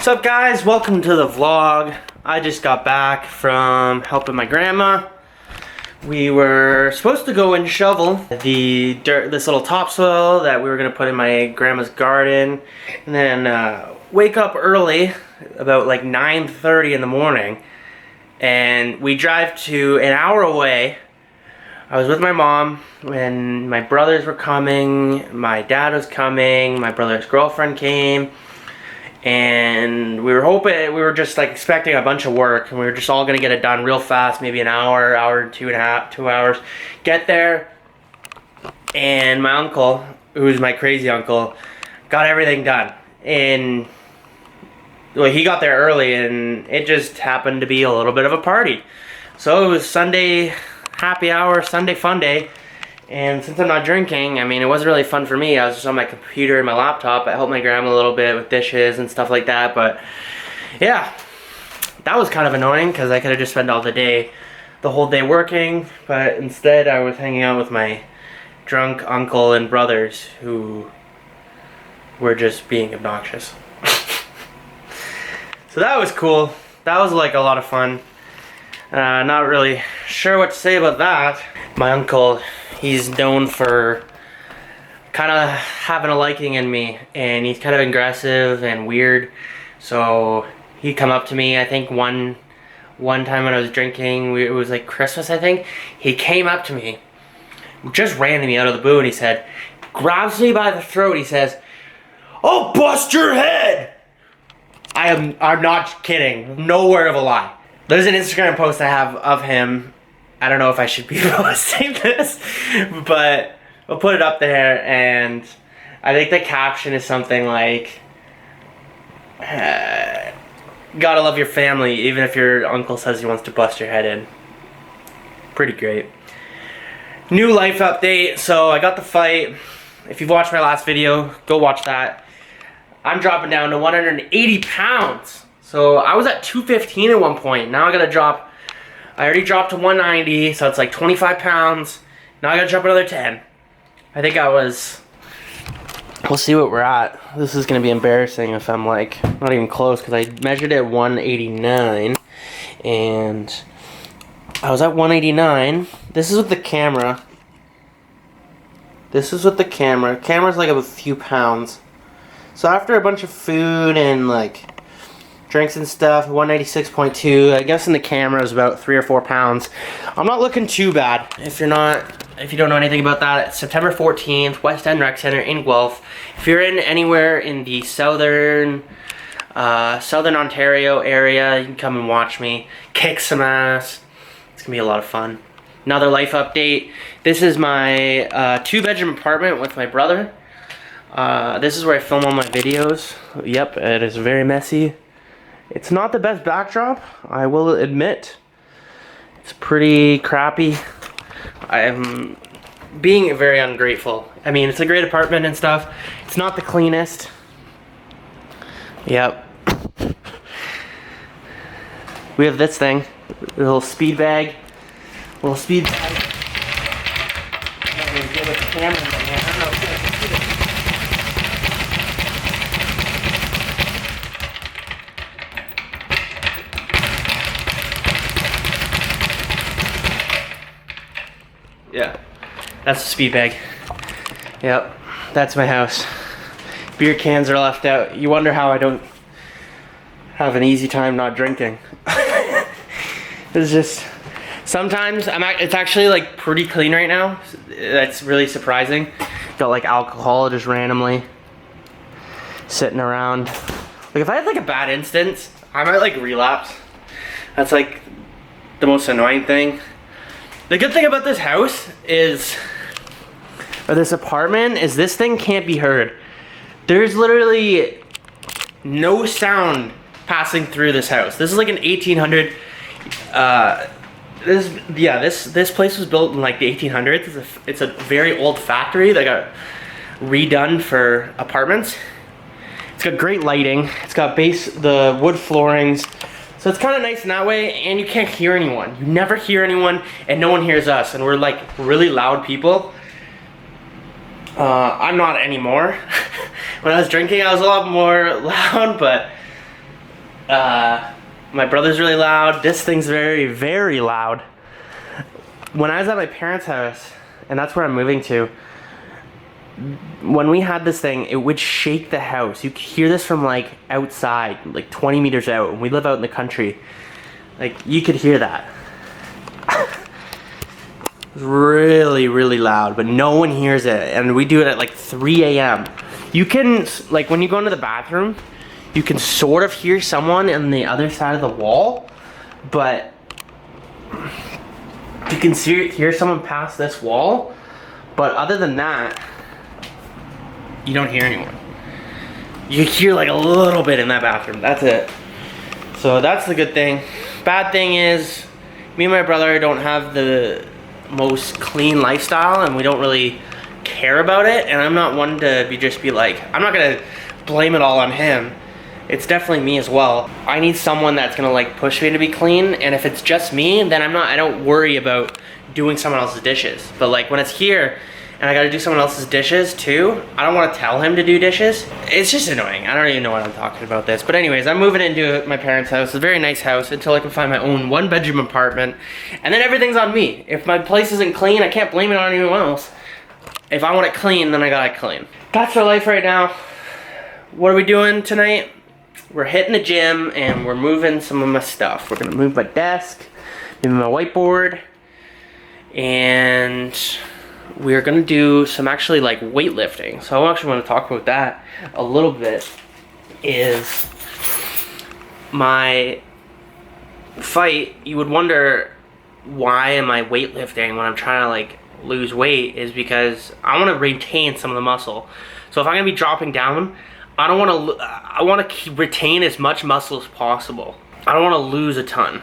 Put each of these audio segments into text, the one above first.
What's up, guys? Welcome to the vlog. I just got back from helping my grandma. We were supposed to go and shovel the dirt, this little topsoil that we were gonna put in my grandma's garden, and then wake up early, about like 9:30 in the morning, and we drive to an hour away. I was with my mom when my brothers were coming, my dad was coming, my brother's girlfriend came, and we were just like expecting a bunch of work, and we were just all gonna get it done real fast, maybe an hour, hour, 2 hours. Get there, and my uncle, who's my crazy uncle, got everything done. And well, he got there early, and it just happened to be a little bit of a party. So it was Sunday happy hour, Sunday fun day. And since I'm not drinking, I mean, it wasn't really fun for me. I was just on my computer and my laptop. I helped my grandma a little bit with dishes and stuff like that. But yeah, that was kind of annoying because I could have just spent the whole day working. But instead, I was hanging out with my drunk uncle and brothers who were just being obnoxious. So that was cool. That was like a lot of fun. Not really sure what to say about that. My uncle, he's known for kind of having a liking in me, and he's kind of aggressive and weird. So he'd come up to me, I think one time when I was drinking, it was like Christmas, I think. He came up to me, just ran to me out of the blue, and he said, grabs me by the throat, he says, "I'll bust your head!" I'm not kidding, no word of a lie. There's an Instagram post I have of him. I don't know if I should be posting this, but we'll put it up there, and I think the caption is something like, gotta love your family even if your uncle says he wants to bust your head in. Pretty great. New life update. So I got the fight. If you've watched my last video, go watch that. I'm dropping down to 180 pounds. So I was at 215 at one point. Now I gotta drop, I already dropped to 190, so it's like 25 pounds. Now I gotta drop another 10. I think we'll see what we're at. This is gonna be embarrassing if I'm like, not even close, because I measured it at 189, and I was at 189. This is with the camera. This is with the camera. Camera's like a few pounds. So after a bunch of food and like drinks and stuff, 196.2. I guess in the camera is about 3 or 4 pounds. I'm not looking too bad. If you don't know anything about that, it's September 14th, West End Rec Center in Guelph. If you're in anywhere in the southern Ontario area, you can come and watch me kick some ass. It's gonna be a lot of fun. Another life update. This is my 2-bedroom apartment with my brother. This is where I film all my videos. Yep, it is very messy. It's not the best backdrop, I will admit. It's pretty crappy. I'm being very ungrateful. I mean, it's a great apartment and stuff. It's not the cleanest. Yep. We have this thing, a little speed bag. Little speed bag. I'm not really good with the camera, man. I don't know if you guys can see this. Yeah, that's the speed bag. Yep, that's my house. Beer cans are left out. You wonder how I don't have an easy time not drinking. It's just, sometimes, it's actually like pretty clean right now. That's really surprising. Got like alcohol just randomly sitting around. Like if I had like a bad instance, I might like relapse. That's like the most annoying thing. The good thing about this house is, or this apartment, is this thing can't be heard. There's literally no sound passing through this house. This is like an 1800, this place was built in like the 1800s. It's a very old factory that got redone for apartments. It's got great lighting. It's got the wood floorings. So it's kind of nice in that way, and you can't hear anyone. You never hear anyone, and no one hears us, and we're like really loud people. I'm not anymore. When I was drinking, I was a lot more loud, but My brother's really loud. This thing's very, very loud. When I was at my parents' house, and that's where I'm moving to, when we had this thing, it would shake the house. You could hear this from like outside, like 20 meters out. And we live out in the country. Like, you could hear that. Really, really loud, but no one hears it. And we do it at like 3 a.m. You can, like, when you go into the bathroom, you can sort of hear someone on the other side of the wall, but you can hear someone pass this wall, but other than that, you don't hear anyone. You hear like a little bit in that bathroom, that's it. So that's the good thing. Bad thing is, me and my brother don't have the most clean lifestyle, and we don't really care about it, and I'm not one to be like, I'm not gonna blame it all on him. It's definitely me as well. I need someone that's gonna like push me to be clean, and if it's just me, then I don't worry about doing someone else's dishes. But like when it's here and I gotta do someone else's dishes too, I don't wanna tell him to do dishes. It's just annoying. I don't even know what I'm talking about this. But anyways, I'm moving into my parents' house. It's a very nice house until I can find my own 1-bedroom apartment. And then everything's on me. If my place isn't clean, I can't blame it on anyone else. If I want it clean, then I got it clean. That's our life right now. What are we doing tonight? We're hitting the gym and we're moving some of my stuff. We're gonna move my desk, move my whiteboard, and we're gonna do some actually like weightlifting. So I actually want to talk about that a little bit. Is my fight, you would wonder, why am I weightlifting when I'm trying to like lose weight? Is because I want to retain some of the muscle. So if I'm gonna be dropping down, I want to retain as much muscle as possible. I don't want to lose a ton.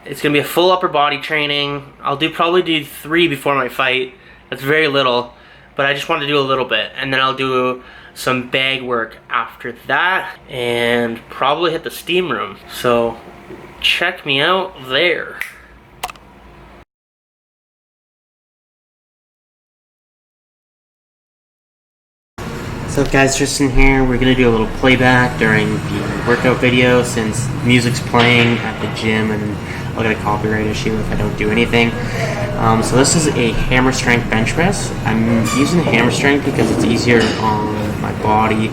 It's gonna be a full upper body training. I'll probably do 3 before my fight. That's very little, but I just want to do a little bit, and then I'll do some bag work after that, and probably hit the steam room. So check me out there. So guys, Tristan here. We're gonna do a little playback during the workout video since music's playing at the gym and I'll get a copyright issue if I don't do anything. So this is a hammer strength bench press. I'm using hammer strength because it's easier on my body.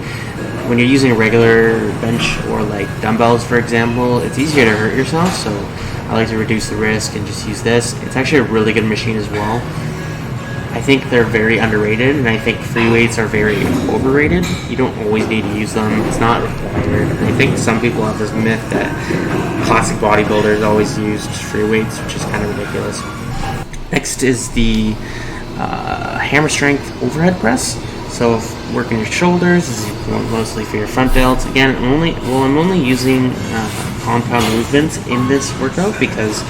When you're using a regular bench or like dumbbells, for example, it's easier to hurt yourself. So I like to reduce the risk and just use this. It's actually a really good machine as well. I think they're very underrated, and I think free weights are very overrated. You don't always need to use them. It's not required. And I think some people have this myth that classic bodybuilders always use free weights, which is kind of ridiculous. Next is the hammer strength overhead press. So working your shoulders, this is mostly for your front delts. Again, I'm only using compound movements in this workout because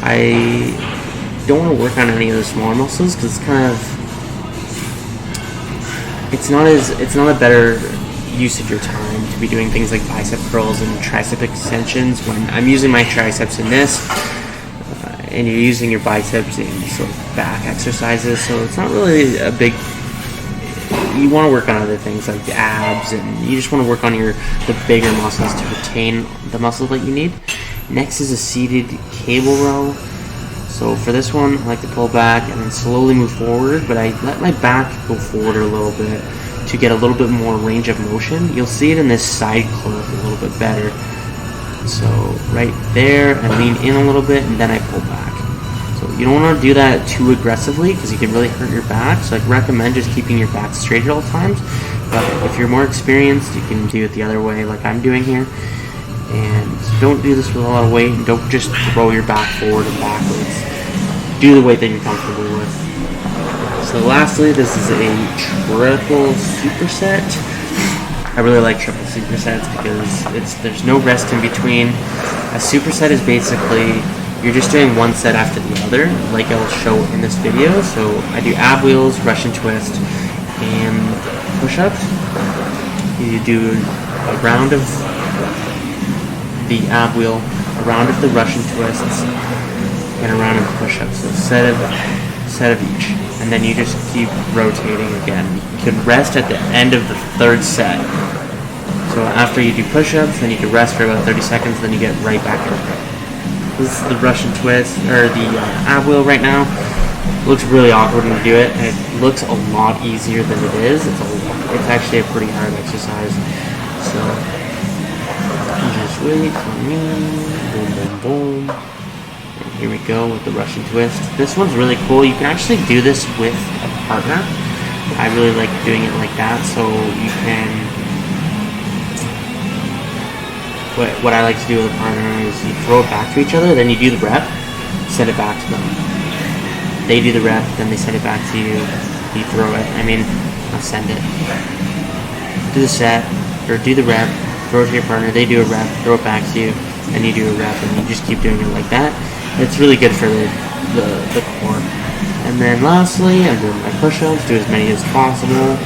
I don't want to work on any of the smaller muscles because it's not a better use of your time to be doing things like bicep curls and tricep extensions when I'm using my triceps in this, and you're using your biceps in sort of back exercises. So it's not really a big. You want to work on other things like the abs, and you just want to work on the bigger muscles to retain the muscle that you need. Next is a seated cable row. So for this one, I like to pull back and then slowly move forward, but I let my back go forward a little bit to get a little bit more range of motion. You'll see it in this side curve a little bit better. So right there, I lean in a little bit and then I pull back. So you don't want to do that too aggressively because you can really hurt your back. So I recommend just keeping your back straight at all times. But if you're more experienced, you can do it the other way like I'm doing here. And don't do this with a lot of weight, and don't just throw your back forward and backwards. Do the weight that you're comfortable with. So lastly, this is a triple superset. I really like triple supersets because there's no rest in between. A superset is basically you're just doing one set after the other, like I'll show in this video. So I do ab wheels, Russian twist, and push-ups. You do a round of the ab wheel, a round of the Russian twists, and a round of push-ups. So set of each, and then you just keep rotating again. You can rest at the end of the third set. So after you do push-ups, then you can rest for about 30 seconds, then you get right back into it. This is the Russian twist, or the ab wheel right now. It looks really awkward when you do it. It looks a lot easier than it is. It's actually a pretty hard exercise. So just wait for me. Boom, boom, boom. And here we go with the Russian twist. This one's really cool. You can actually do this with a partner. I really like doing it like that, so you can. What I like to do with a partner is you throw it back to each other, then you do the rep, send it back to them. They do the rep, then they send it back to you. You throw it. Not send it. Do the set, or do the rep, throw it to your partner. They do a rep, throw it back to you, and you do a rep, and you just keep doing it like that. It's really good for the core. And then lastly, I'm doing my push-ups. Do as many as possible.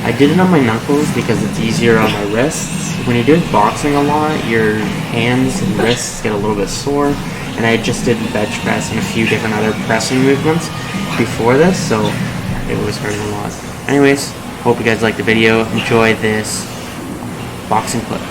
I did it on my knuckles because it's easier on my wrists. When you're doing boxing a lot, your hands and wrists get a little bit sore. And I just did bench press and a few different other pressing movements before this, so it was hurting a lot. Anyways, hope you guys liked the video. Enjoy this boxing clip.